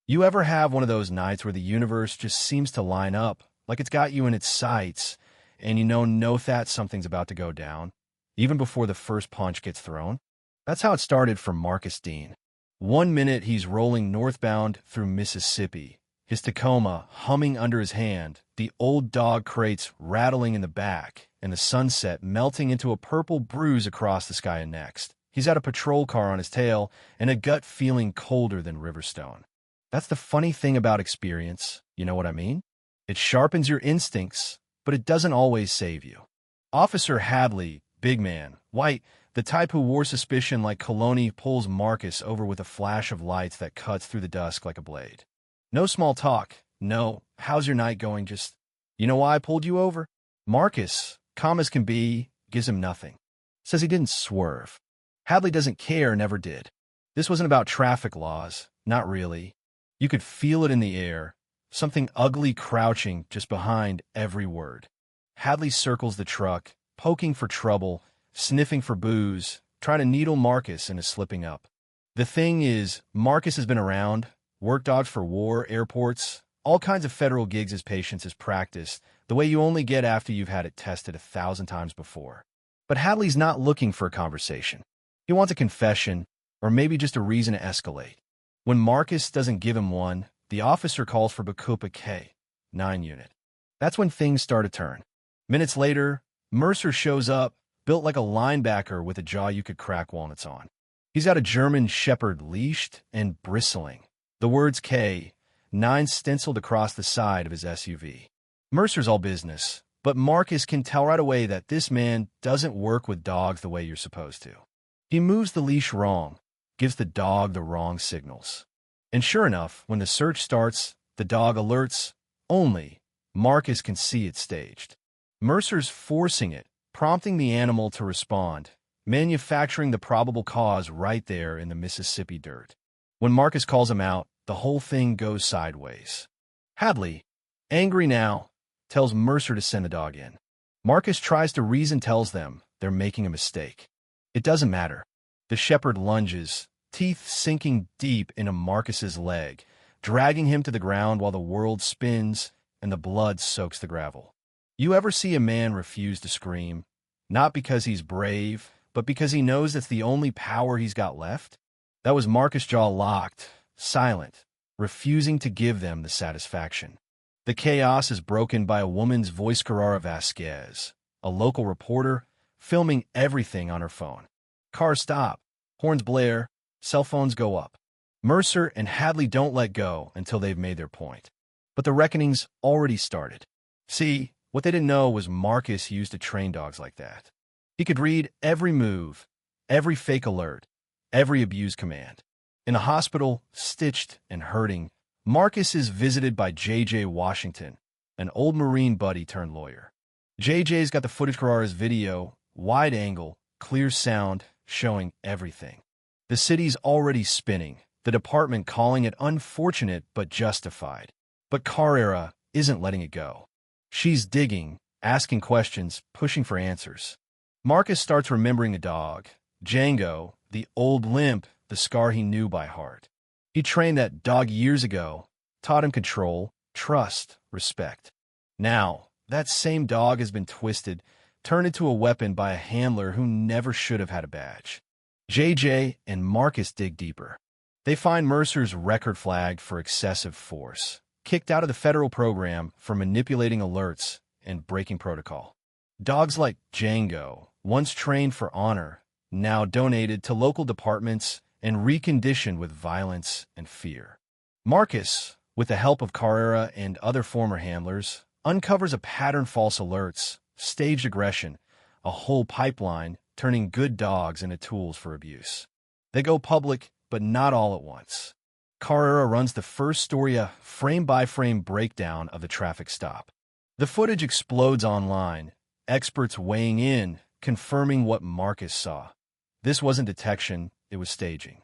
You ever have one of those nights where the universe just seems to line up, like it's got you in its sights, and you know that something's about to go down, even before the first punch gets thrown? That's how it started for Marcus Dean. One minute he's rolling northbound through Mississippi, his Tacoma humming under his hand, the old dog crates rattling in the back, and the sunset melting into a purple bruise across the sky. And next, he's got a patrol car on his tail and a gut feeling colder than Riverstone. That's the funny thing about experience, you know what I mean? It sharpens your instincts, but it doesn't always save you. Officer Hadley, big man, white, the type who wore suspicion like Coloni, pulls Marcus over with a flash of lights that cuts through the dusk like a blade. No small talk. No, how's your night going? Just, you know why I pulled you over? Marcus, calm as can be, gives him nothing. Says he didn't swerve. Hadley doesn't care, never did. This wasn't about traffic laws. Not really. You could feel it in the air, something ugly crouching just behind every word. Hadley circles the truck, poking for trouble, sniffing for booze, trying to needle Marcus into slipping up. The thing is, Marcus has been around, work dogs for war, airports, all kinds of federal gigs as patience, as practice, the way you only get after you've had it tested 1,000 times before. But Hadley's not looking for a conversation. He wants a confession, or maybe just a reason to escalate. When Marcus doesn't give him one, the officer calls for Bacopa K-9 unit. That's when things start to turn. Minutes later, Mercer shows up, built like a linebacker with a jaw you could crack walnuts on. He's got a German Shepherd leashed and bristling. The words K-9 stenciled across the side of his SUV. Mercer's all business, but Marcus can tell right away that this man doesn't work with dogs the way you're supposed to. He moves the leash wrong, gives the dog the wrong signals. And sure enough, when the search starts, the dog alerts. Only Marcus can see it staged. Mercer's forcing it, prompting the animal to respond, manufacturing the probable cause right there in the Mississippi dirt. When Marcus calls him out, the whole thing goes sideways. Hadley, angry now, tells Mercer to send the dog in. Marcus tries to reason, tells them they're making a mistake. It doesn't matter. The shepherd lunges, teeth sinking deep into Marcus's leg, dragging him to the ground while the world spins and the blood soaks the gravel. You ever see a man refuse to scream? Not because he's brave, but because he knows that's the only power he's got left? That was Marcus' jaw locked, silent, refusing to give them the satisfaction. The chaos is broken by a woman's voice, Carrara Vasquez, a local reporter, filming everything on her phone. Cars stop, horns blare, cell phones go up. Mercer and Hadley don't let go until they've made their point. But the reckoning's already started. See, what they didn't know was Marcus used to train dogs like that. He could read every move, every fake alert, every abuse command. In a hospital, stitched and hurting, Marcus is visited by J.J. Washington, an old Marine buddy turned lawyer. J.J.'s got the footage, Carrara's video, wide angle, clear sound, showing everything. The city's already spinning, the department calling it unfortunate but justified. But Carrara isn't letting it go. She's digging, asking questions, pushing for answers. Marcus starts remembering the dog, Django, the old limp, the scar he knew by heart. He trained that dog years ago, taught him control, trust, respect. Now, that same dog has been twisted, turned into a weapon by a handler who never should have had a badge. JJ and Marcus dig deeper. They find Mercer's record flagged for excessive force, kicked out of the federal program for manipulating alerts and breaking protocol. Dogs like Django, once trained for honor, now donated to local departments and reconditioned with violence and fear. Marcus, with the help of Carrara and other former handlers, uncovers a pattern: false alerts, staged aggression, a whole pipeline turning good dogs into tools for abuse. They go public, but not all at once. Carrara runs the first story, a frame-by-frame breakdown of the traffic stop. The footage explodes online, experts weighing in, confirming what Marcus saw. This wasn't detection, it was staging.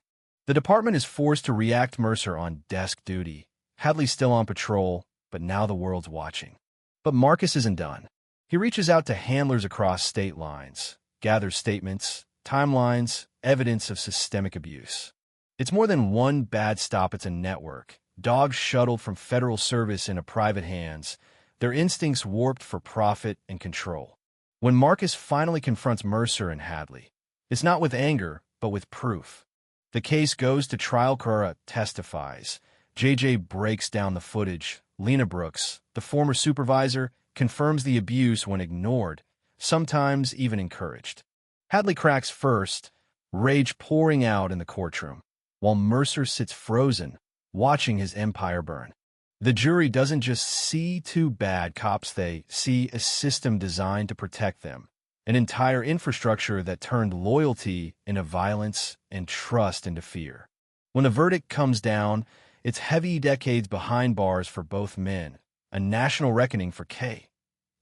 The department is forced to react. Mercer on desk duty, Hadley's still on patrol, but now the world's watching. But Marcus isn't done. He reaches out to handlers across state lines, gathers statements, timelines, evidence of systemic abuse. It's more than one bad stop, it's a network, dogs shuttled from federal service into private hands, their instincts warped for profit and control. When Marcus finally confronts Mercer and Hadley, it's not with anger, but with proof. The case goes to trial. Cora testifies. JJ breaks down the footage. Lena Brooks, the former supervisor, confirms the abuse when ignored, sometimes even encouraged. Hadley cracks first, rage pouring out in the courtroom, while Mercer sits frozen, watching his empire burn. The jury doesn't just see two bad cops, they see a system designed to protect them, an entire infrastructure that turned loyalty into violence and trust into fear. When the verdict comes down, it's heavy decades behind bars for both men, a national reckoning for Kay.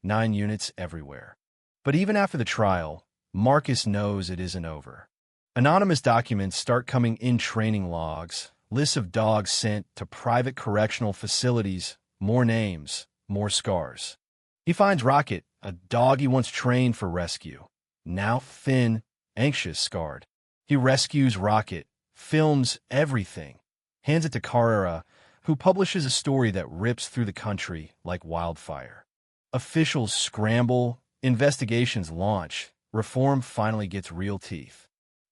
9 units everywhere. But even after the trial, Marcus knows it isn't over. Anonymous documents start coming in, training logs, lists of dogs sent to private correctional facilities, more names, more scars. He finds Rocket, a dog he once trained for rescue, now thin, anxious, scarred. He rescues Rocket, films everything, hands it to Carrera, who publishes a story that rips through the country like wildfire. Officials scramble, investigations launch, reform finally gets real teeth.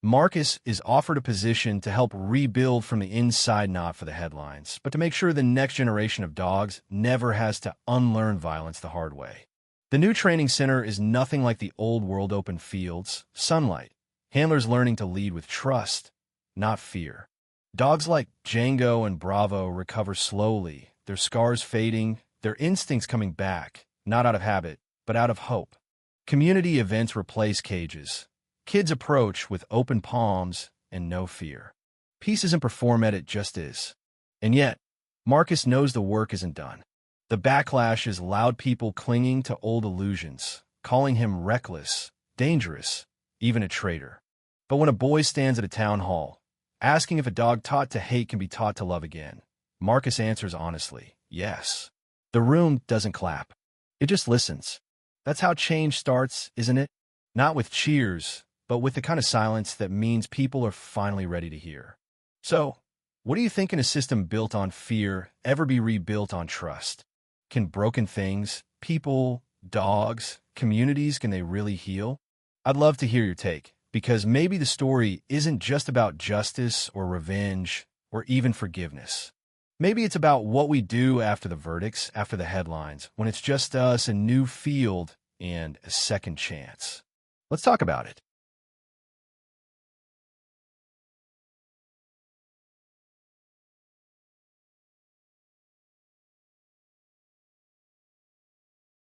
Marcus is offered a position to help rebuild from the inside, not for the headlines, but to make sure the next generation of dogs never has to unlearn violence the hard way. The new training center is nothing like the old world. Open fields, sunlight, handlers learning to lead with trust, not fear. Dogs like Django and Bravo recover slowly, their scars fading, their instincts coming back, not out of habit, but out of hope. Community events replace cages. Kids approach with open palms and no fear. Peace isn't performed, it just is. And yet, Marcus knows the work isn't done. The backlash is loud, people clinging to old illusions, calling him reckless, dangerous, even a traitor. But when a boy stands at a town hall, asking if a dog taught to hate can be taught to love again, Marcus answers honestly, yes. The room doesn't clap. It just listens. That's how change starts, isn't it? Not with cheers, but with the kind of silence that means people are finally ready to hear. So, what do you think? In a system built on fear ever be rebuilt on trust? Can broken things, people, dogs, communities, can they really heal? I'd love to hear your take, because maybe the story isn't just about justice or revenge or even forgiveness. Maybe it's about what we do after the verdicts, after the headlines, when it's just us, a new field, and a second chance. Let's talk about it.